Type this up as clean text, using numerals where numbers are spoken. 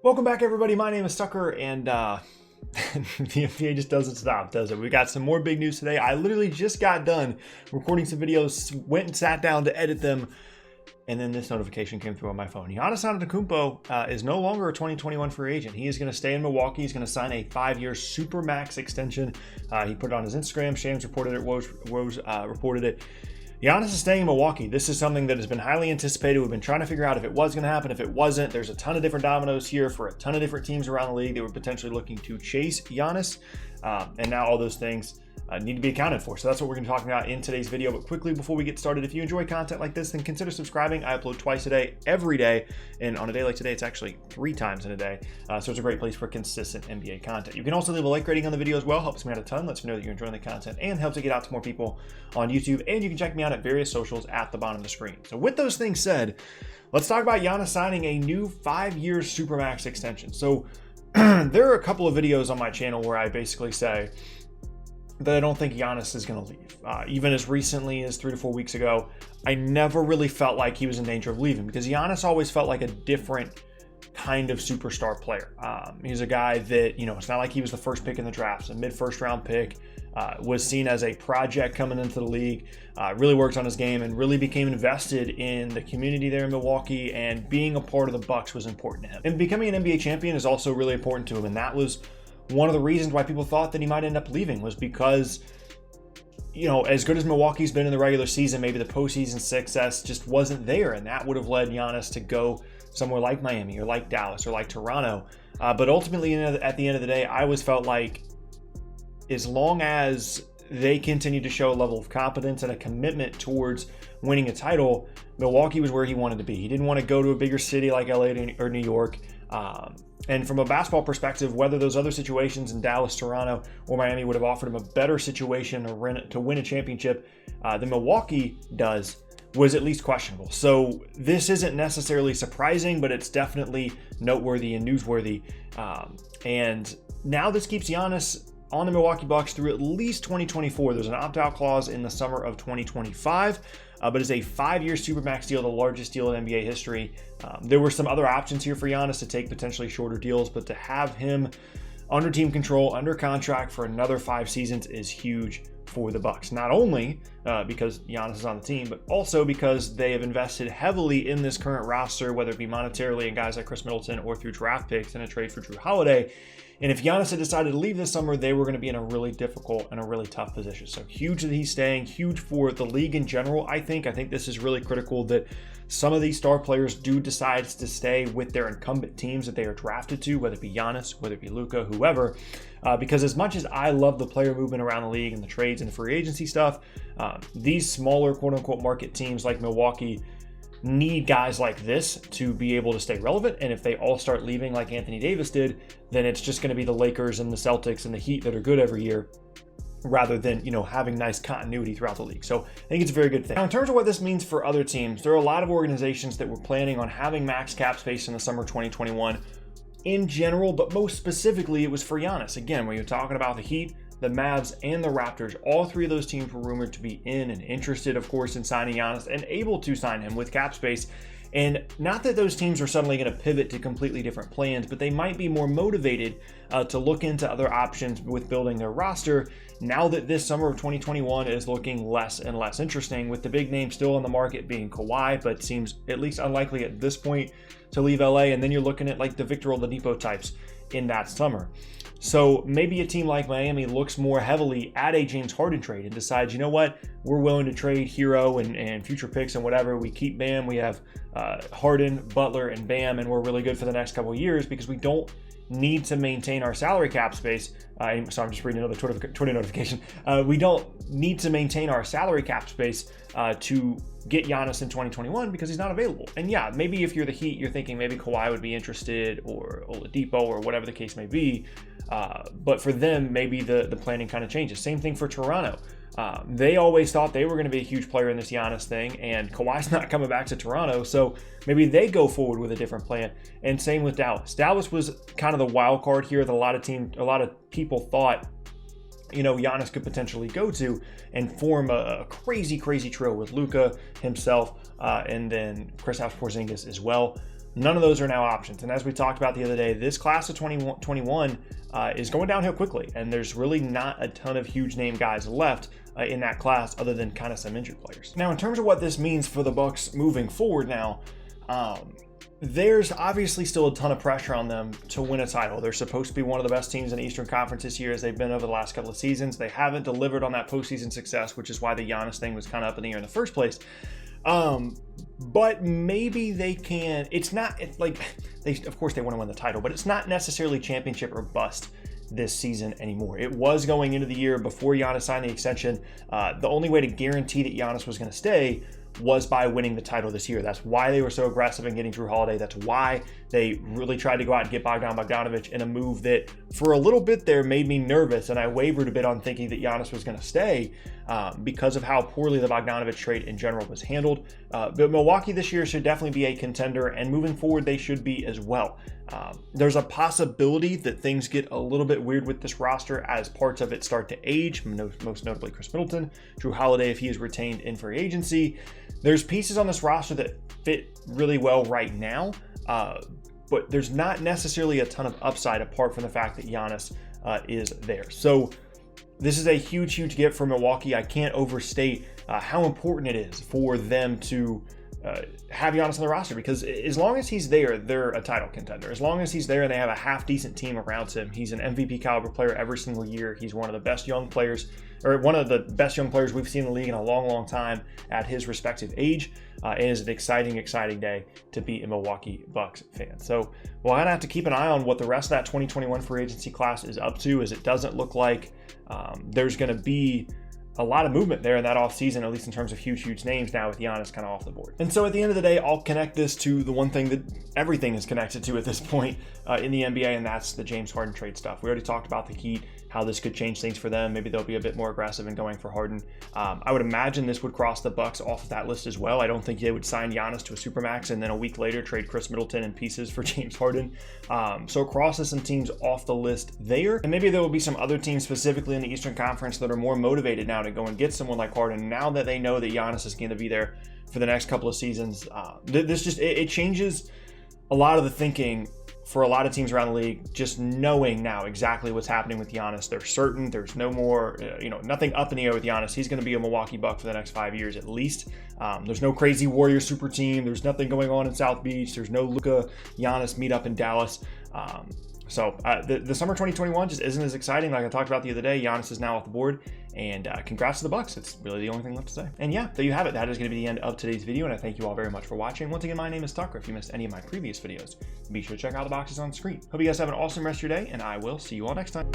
Welcome back, everybody. My name is Tucker, and the NBA just doesn't stop, does it? We got some more big news today. I literally just got done recording some videos, went and sat down to edit them, and then this notification came through on my phone. Giannis Antetokounmpo is no longer a 2021 free agent. He is going to stay in Milwaukee. He's going to sign a 5-year supermax extension. He put it on his Instagram. Shams reported it. Woj reported it. Giannis is staying in Milwaukee. This is something that has been highly anticipated. We've been trying to figure out if it was going to happen, if it wasn't. There's a ton of different dominoes here for a ton of different teams around the league that were potentially looking to chase Giannis. And now all those things need to be accounted for. So that's what we're going to be talking about in today's video. But quickly, before we get started, if you enjoy content like this, then consider subscribing. I upload twice a day, every day. And on a day like today, it's actually 3 times in a day. So it's a great place for consistent NBA content. You can also leave a like rating on the video as well. Helps me out a ton. Lets me know that you're enjoying the content and helps it get out to more people on YouTube. And you can check me out at various socials at the bottom of the screen. So with those things said, let's talk about Giannis signing a new 5-year supermax extension. So there are a couple of videos on my channel where I basically say that I don't think Giannis is going to leave. Even as recently as 3 to 4 weeks ago, I never really felt like he was in danger of leaving because Giannis always felt like a different kind of superstar player. He's a guy that, it's not like he was the first pick in the draft, a mid-first round pick, was seen as a project coming into the league, really worked on his game and really became invested in the community there in Milwaukee, and being a part of the Bucks was important to him. And becoming an NBA champion is also really important to him, and that was one of the reasons why people thought that he might end up leaving, was because, as good as Milwaukee's been in the regular season, maybe the postseason success just wasn't there, and that would have led Giannis to go somewhere like Miami or like Dallas or like Toronto. But ultimately, at the end of the day, I always felt like as long as they continued to show a level of competence and a commitment towards winning a title, Milwaukee was where he wanted to be. He didn't want to go to a bigger city like LA or New York. And from a basketball perspective, whether those other situations in Dallas, Toronto, or Miami would have offered him a better situation to win a championship than Milwaukee does, was at least questionable. So this isn't necessarily surprising, but it's definitely noteworthy and newsworthy. And now this keeps Giannis on the Milwaukee Bucks through at least 2024. There's an opt-out clause in the summer of 2025. But it's a 5-year supermax deal, the largest deal in NBA history. There were some other options here for Giannis to take potentially shorter deals, but to have him under team control, under contract for another 5 seasons is huge for the Bucks. Not only because Giannis is on the team, but also because they have invested heavily in this current roster, whether it be monetarily in guys like Chris Middleton or through draft picks and a trade for Drew Holiday. And if Giannis had decided to leave this summer, they were going to be in a really difficult and a really tough position. So huge that he's staying, huge for the league in general, I think. I think this is really critical that some of these star players do decide to stay with their incumbent teams that they are drafted to, whether it be Giannis, whether it be Luka, whoever. Because as much as I love the player movement around the league and the trades and the free agency stuff, these smaller quote-unquote market teams like Milwaukee need guys like this to be able to stay relevant. And if they all start leaving like Anthony Davis did, then it's just going to be the Lakers and the Celtics and the Heat that are good every year, rather than, having nice continuity throughout the league. So I think it's a very good thing. Now, in terms of what this means for other teams, there are a lot of organizations that were planning on having max cap space in the summer 2021 in general, but most specifically, it was for Giannis. Again, when you're talking about the Heat, the Mavs, and the Raptors, all 3 of those teams were rumored to be in and interested, of course, in signing Giannis and able to sign him with cap space. And not that those teams are suddenly going to pivot to completely different plans, but they might be more motivated to look into other options with building their roster now that this summer of 2021 is looking less and less interesting, with the big name still on the market being Kawhi, but seems at least unlikely at this point to leave LA. And then you're looking at like the Victor Oladipo types in that summer. So maybe a team like Miami looks more heavily at a James Harden trade and decides, you know what, we're willing to trade Hero and future picks and whatever. We keep Bam, we have Harden, Butler, and Bam, and we're really good for the next couple of years because we don't need to maintain our salary cap space. So I'm just reading another Twitter notification. We don't need to maintain our salary cap space to get Giannis in 2021 because he's not available. And yeah, maybe if you're the Heat, you're thinking maybe Kawhi would be interested, or Oladipo, or whatever the case may be. But for them, maybe the planning kind of changes. Same thing for Toronto. They always thought they were going to be a huge player in this Giannis thing, and Kawhi's not coming back to Toronto, so maybe they go forward with a different plan. And same with Dallas. Dallas was kind of the wild card here that a lot of people thought, Giannis could potentially go to and form a crazy trio with Luka himself, and then Kristaps Porzingis as well. None of those are now options. And as we talked about the other day, this class of 2021 is going downhill quickly. And there's really not a ton of huge name guys left in that class other than kind of some injured players. Now, in terms of what this means for the Bucks moving forward now, there's obviously still a ton of pressure on them to win a title. They're supposed to be one of the best teams in the Eastern Conference this year, as they've been over the last couple of seasons. They haven't delivered on that postseason success, which is why the Giannis thing was kind of up in the air in the first place. But maybe they can. Of course they want to win the title, but it's not necessarily championship or bust this season anymore. It was going into the year before Giannis signed the extension. The only way to guarantee that Giannis was going to stay was by winning the title this year. That's why they were so aggressive in getting Drew Holiday. That's why they really tried to go out and get Bogdanovic in a move that for a little bit there made me nervous, and I wavered a bit on thinking that Giannis was going to stay because of how poorly the Bogdanovic trade in general was handled. But Milwaukee this year should definitely be a contender, and moving forward they should be as well. There's a possibility that things get a little bit weird with this roster as parts of it start to age, most notably Chris Middleton, Drew Holiday if he is retained in free agency. There's pieces on this roster that fit really well right now, but there's not necessarily a ton of upside apart from the fact that Giannis is there. So this is a huge, huge get for Milwaukee. I can't overstate how important it is for them to have Giannis on the roster, because as long as he's there, they're a title contender. As long as he's there and they have a half-decent team around him, he's an MVP caliber player every single year. He's one of the best young players, or one of the best young players we've seen in the league in a long, long time at his respective age. It is an exciting, exciting day to be a Milwaukee Bucks fan. So we're going to have to keep an eye on what the rest of that 2021 free agency class is up to, as it doesn't look like there's going to be a lot of movement there in that offseason, at least in terms of huge, huge names now with Giannis kind of off the board. And so at the end of the day, I'll connect this to the one thing that everything is connected to at this point in the NBA, and that's the James Harden trade stuff. We already talked about the Heat, how this could change things for them. Maybe they'll be a bit more aggressive in going for Harden. I would imagine this would cross the Bucks off of that list as well. I don't think they would sign Giannis to a supermax and then a week later trade Chris Middleton in pieces for James Harden. So it crosses some teams off the list there. And maybe there will be some other teams specifically in the Eastern Conference that are more motivated now to go and get someone like Harden now that they know that Giannis is going to be there for the next couple of seasons. It changes a lot of the thinking for a lot of teams around the league, just knowing now exactly what's happening with Giannis. They're certain there's no more, nothing up in the air with Giannis. He's going to be a Milwaukee Buck for the next 5 years at least. There's no crazy Warrior super team. There's nothing going on in South Beach. There's no Luka Giannis meetup in Dallas. So the summer 2021 just isn't as exciting. Like I talked about the other day, Giannis is now off the board, and congrats to the Bucks. It's really the only thing left to say. And yeah, there you have it. That is going to be the end of today's video, and I thank you all very much for watching. Once again, my name is Tucker. If you missed any of my previous videos, be sure to check out the boxes on the screen. Hope you guys have an awesome rest of your day, and I will see you all next time.